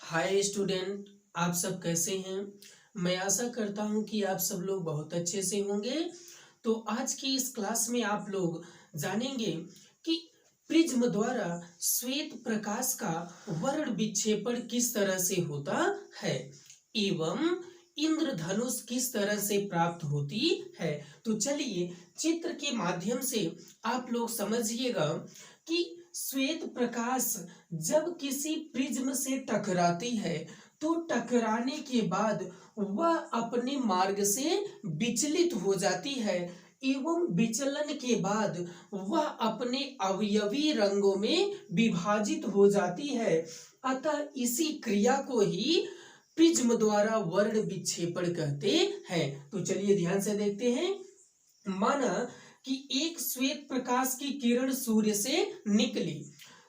Hi student, आप सब कैसे हैं। मैं आशा करता हूं कि आप सब लोग बहुत अच्छे से होंगे। तो आज की इस क्लास में आप लोग जानेंगे कि प्रिज्म द्वारा श्वेत प्रकाश का वर्ण विक्षेपण किस तरह से होता है एवं इंद्रधनुष किस तरह से प्राप्त होती है। तो चलिए चित्र के माध्यम से आप लोग समझिएगा कि श्वेत प्रकाश जब किसी प्रिज्म से टकराती है तो टकराने के बाद वह अपने मार्ग से विचलित हो जाती है एवं विचलन के बाद वह अपने अवयवी रंगों में विभाजित हो जाती है। अतः इसी क्रिया को ही प्रिज्म द्वारा वर्ण विक्षेपण कहते हैं। तो चलिए ध्यान से देखते हैं। माना कि एक श्वेत प्रकाश की किरण सूर्य से निकली।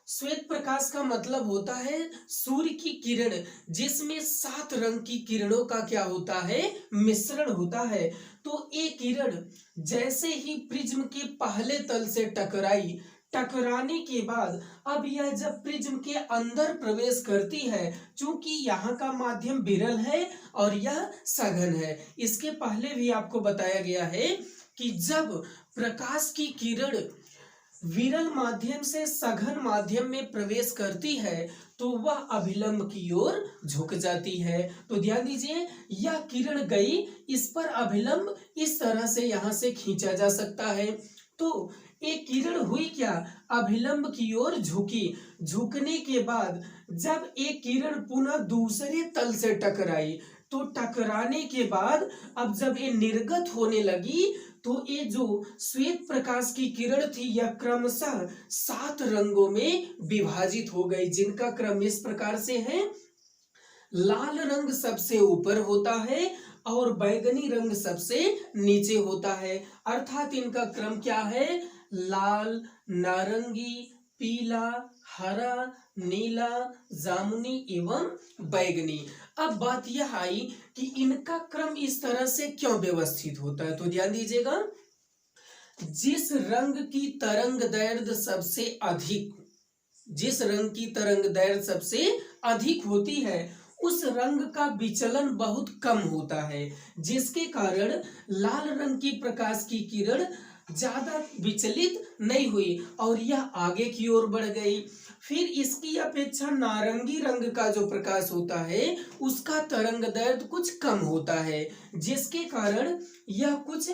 श्वेत प्रकाश का मतलब होता है सूर्य की किरण जिसमें 7 रंग की किरणों का क्या होता है, मिश्रण होता है। तो एक किरण जैसे ही प्रिज्म के पहले तल से टकराई, टकराने के बाद अब यह जब प्रिज्म के अंदर प्रवेश करती है, चूंकि यहाँ का माध्यम विरल है और यह सघन है। इसके पहले भी आपको बताया गया है कि जब प्रकाश की किरण विरल माध्यम से सघन माध्यम में प्रवेश करती है तो वह अभिलंब की ओर झुक जाती है। तो ध्यान दीजिए, यह किरण गई, इस पर अभिलंब इस तरह से यहां से खींचा जा सकता है। तो एक किरण हुई क्या, अभिलंब की ओर झुकी। झुकने के बाद जब एक किरण पुनः दूसरे तल से टकराई तो टकराने के बाद अब जब ये निर्गत होने लगी तो ये जो श्वेत प्रकाश की किरण थी यह क्रमशः 7 रंगों में विभाजित हो गई, जिनका क्रम इस प्रकार से है। लाल रंग सबसे ऊपर होता है और बैगनी रंग सबसे नीचे होता है। अर्थात इनका क्रम क्या है, लाल, नारंगी, पीला, हरा, नीला, जामुनी एवं बैगनी। अब बात यह आई कि इनका क्रम इस तरह से क्यों व्यवस्थित होता है। तो ध्यान दीजिएगा, जिस रंग की तरंग दैर्ध्य सबसे अधिक, जिस रंग की तरंग दैर्ध्य सबसे अधिक होती है उस रंग का विचलन बहुत कम होता है, जिसके कारण लाल रंग की प्रकाश की किरण ज्यादा विचलित नहीं हुई और यह आगे की ओर बढ़ गई। फिर इसकी अपेक्षा नारंगी रंग का जो प्रकाश होता है उसका तरंग दैर्ध्य कुछ कम होता है, जिसके कारण यह कुछ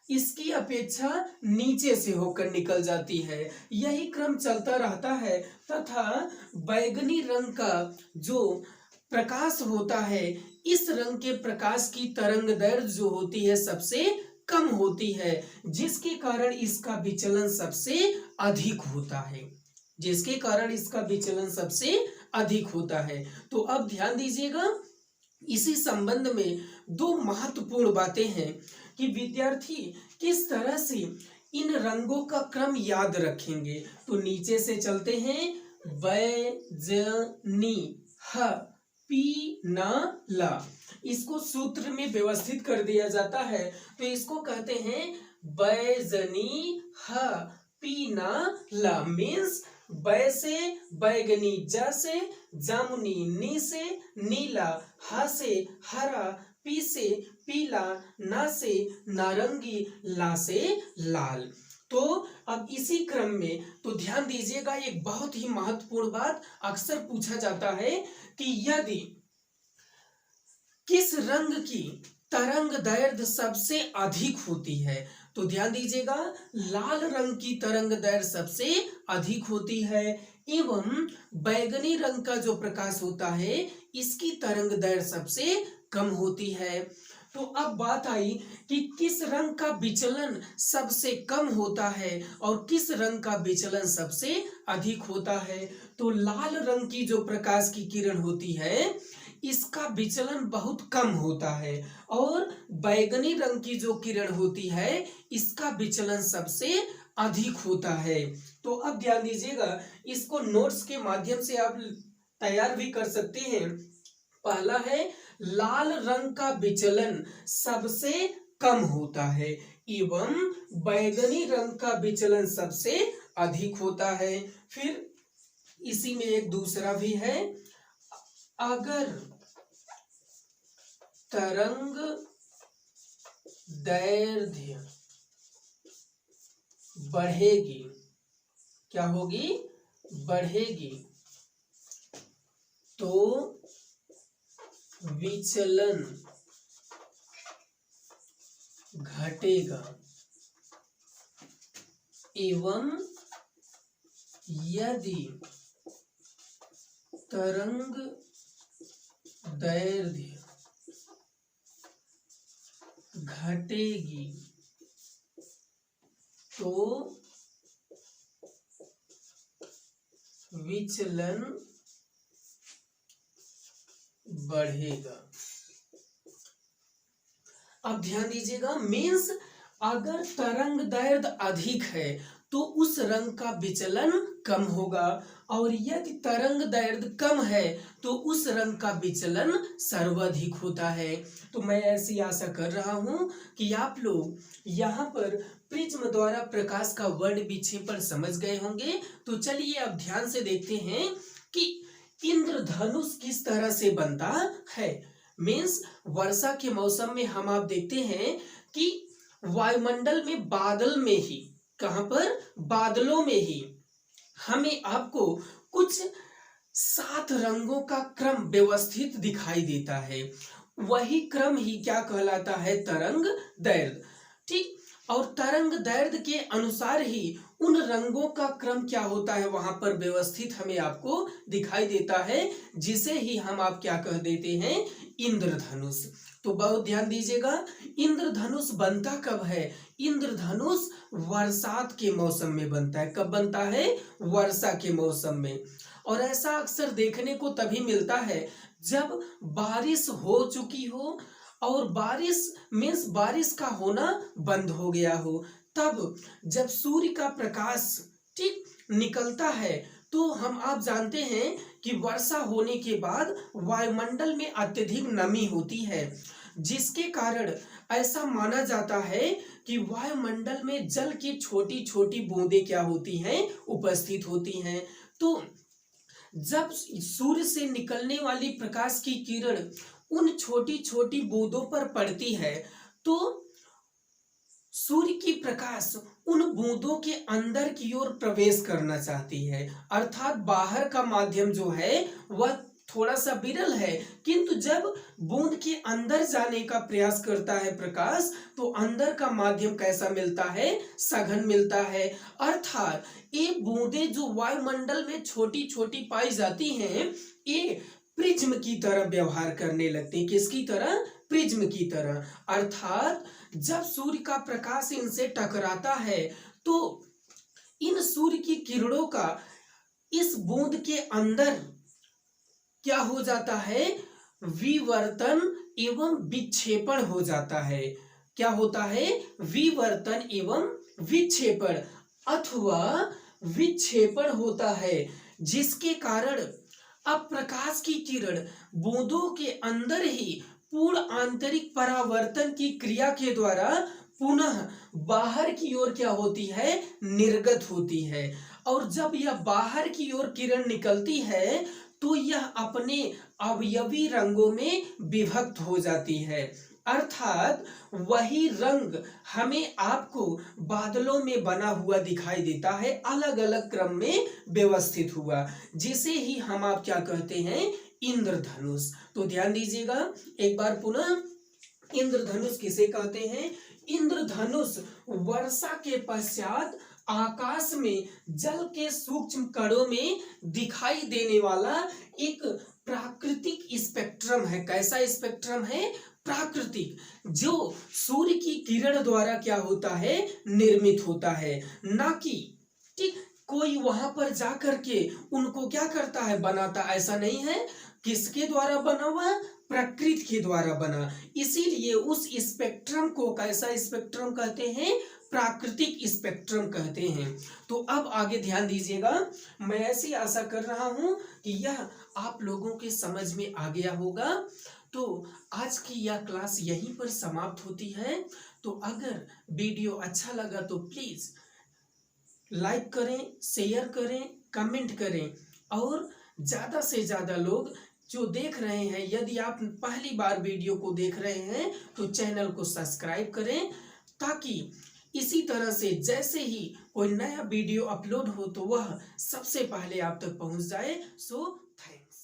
इसकी अपेक्षा नीचे से होकर निकल जाती है। यही क्रम चलता रहता है तथा बैगनी रंग का जो प्रकाश होता है, इस रंग के प्रकाश की तरंग दैर्ध्य जो होती है सबसे कम होती है, जिसके कारण इसका विचलन सबसे अधिक होता है, जिसके कारण इसका विचलन सबसे अधिक होता है। तो अब ध्यान दीजिएगा, इसी संबंध में 2 महत्वपूर्ण बातें हैं कि विद्यार्थी किस तरह से इन रंगों का क्रम याद रखेंगे। तो नीचे से चलते हैं। बैजनी ह पी ना ला, इसको सूत्र में व्यवस्थित कर दिया जाता है। तो इसको कहते हैं बैजनी ह पी ना ला, मीन्स बै से बैगनी, ज से जामुनी, नी से नीला, ह से हरा, पी से पीला, ना से नारंगी, ला से लाल। तो अब इसी क्रम में तो ध्यान दीजिएगा, एक बहुत ही महत्वपूर्ण बात अक्सर पूछा जाता है कि यदि किस रंग की तरंग दैर्ध्य सबसे अधिक होती है, तो ध्यान दीजिएगा लाल रंग की तरंग दैर्ध्य सबसे अधिक होती है एवं बैगनी रंग का जो प्रकाश होता है इसकी तरंग दैर्ध्य सबसे कम होती है। तो अब बात आई कि किस रंग का विचलन सबसे कम होता है और किस रंग का विचलन सबसे अधिक होता है। तो लाल रंग की जो प्रकाश की किरण होती है इसका विचलन बहुत कम होता है और बैगनी रंग की जो किरण होती है इसका विचलन सबसे अधिक होता है। तो अब ध्यान दीजिएगा, इसको नोट्स के माध्यम से आप तैयार भी कर सकते हैं। पहला है लाल रंग का विचलन सबसे कम होता है एवं बैगनी रंग का विचलन सबसे अधिक होता है। फिर इसी में एक दूसरा भी है, अगर तरंग दैर्ध्य बढ़ेगी, क्या होगी, बढ़ेगी, तो विचलन घटेगा एवं यदि तरंग दैर्ध्य घटेगी तो विचलन बढ़ेगा। अब ध्यान दीजिएगा, मीन्स अगर तरंग दैर्ध्य अधिक है तो उस रंग का विचलन कम होगा, और यदि तरंग दैर्ध्य कम है तो उस रंग का विचलन सर्वाधिक होता है। तो मैं ऐसी आशा कर रहा हूं कि आप लोग यहाँ पर प्रिज्म द्वारा प्रकाश का वर्ण विक्षेपण समझ गए होंगे। तो चलिए अब ध्यान से देखते हैं कि इंद्रधनुष किस तरह से बनता है। मीन्स वर्षा के मौसम में हम आप देखते हैं कि वायुमंडल में बादल में ही, कहां पर, बादलों में ही हमें आपको कुछ 7 रंगों का क्रम व्यवस्थित दिखाई देता है। वही क्रम ही क्या कहलाता है, तरंग दैर्ध्य। ठीक, और तरंग दैर्ध्य के अनुसार ही उन रंगों का क्रम क्या होता है वहां पर व्यवस्थित हमें आपको दिखाई देता है, जिसे ही हम आप क्या कह देते हैं, इंद्रधनुष। तो बहुत ध्यान दीजिएगा, इंद्रधनुष बनता कब है, इंद्रधनुष बरसात के मौसम में बनता है। कब बनता है, वर्षा के मौसम में। और ऐसा अक्सर देखने को तभी मिलता है जब बारिश हो चुकी हो और बारिश मीन्स बारिश का होना बंद हो गया हो, तब जब सूर्य का प्रकाश ठीक निकलता है तो हम आप जानते हैं कि वर्षा होने के बाद वायुमंडल में अत्यधिक नमी होती है, जिसके कारण ऐसा माना जाता है कि वायुमंडल में जल की छोटी छोटी बूंदें क्या होती हैं, उपस्थित होती हैं। तो जब सूर्य से निकलने वाली प्रकाश की किरण उन छोटी छोटी बूंदों पर पड़ती है तो सूर्य की प्रकाश उन बूंदों के अंदर की ओर प्रवेश करना चाहती है, अर्थात बाहर का माध्यम जो है वह थोड़ा सा विरल है, किंतु जब बूंद के अंदर जाने का प्रयास करता है प्रकाश तो अंदर का माध्यम कैसा मिलता है, सघन मिलता है। अर्थात ये बूंदें जो वायुमंडल में छोटी छोटी पाई जाती हैं, ये प्रिज्म की तरह व्यवहार करने लगती है। किसकी तरह, प्रिज्म की तरह। अर्थात जब सूर्य का प्रकाश इनसे टकराता है तो इन सूर्य की किरणों का इस बूंद के अंदर क्या हो जाता है, विवर्तन एवं विक्षेपण हो जाता है। क्या होता है, विवर्तन एवं विक्षेपण अथवा विक्षेपण होता है, जिसके कारण अब प्रकाश की किरण बूंदों के अंदर ही पूर्ण आंतरिक परावर्तन की क्रिया के द्वारा पुनः बाहर की ओर क्या होती है, निर्गत होती है। और जब यह बाहर की ओर किरण निकलती है तो यह अपने अवयवी रंगों में विभक्त हो जाती है, अर्थात वही रंग हमें आपको बादलों में बना हुआ दिखाई देता है, अलग अलग क्रम में व्यवस्थित हुआ, जिसे ही हम आप क्या कहते हैं, इंद्रधनुष। तो ध्यान दीजिएगा एक बार पुनः, इंद्रधनुष किसे कहते हैं, इंद्रधनुष वर्षा के पश्चात आकाश में जल के सूक्ष्म कणों में दिखाई देने वाला एक प्राकृतिक स्पेक्ट्रम है। कैसा स्पेक्ट्रम है, प्राकृतिक, जो सूर्य की किरण द्वारा क्या होता है, निर्मित होता है, ना कि ठीक कोई वहां पर जाकर के उनको क्या करता है, बनाता, ऐसा नहीं है। किसके द्वारा बना हुआ, प्रकृति के द्वारा बना, इसीलिए उस स्पेक्ट्रम को कैसा स्पेक्ट्रम कहते हैं, प्राकृतिक स्पेक्ट्रम कहते हैं। तो अब आगे ध्यान दीजिएगा, मैं ऐसी आशा कर रहा हूं कि यह आप लोगों के समझ में आ गया होगा। तो आज की यह क्लास यहीं पर समाप्त होती है। तो अगर वीडियो अच्छा लगा तो प्लीज लाइक करें, शेयर करें, कमेंट करें और ज्यादा से ज्यादा लोग जो देख रहे हैं, यदि आप पहली बार वीडियो को देख रहे हैं तो चैनल को सब्सक्राइब करें, ताकि इसी तरह से जैसे ही कोई नया वीडियो अपलोड हो तो वह सबसे पहले आप तक पहुंच जाए। So thanks.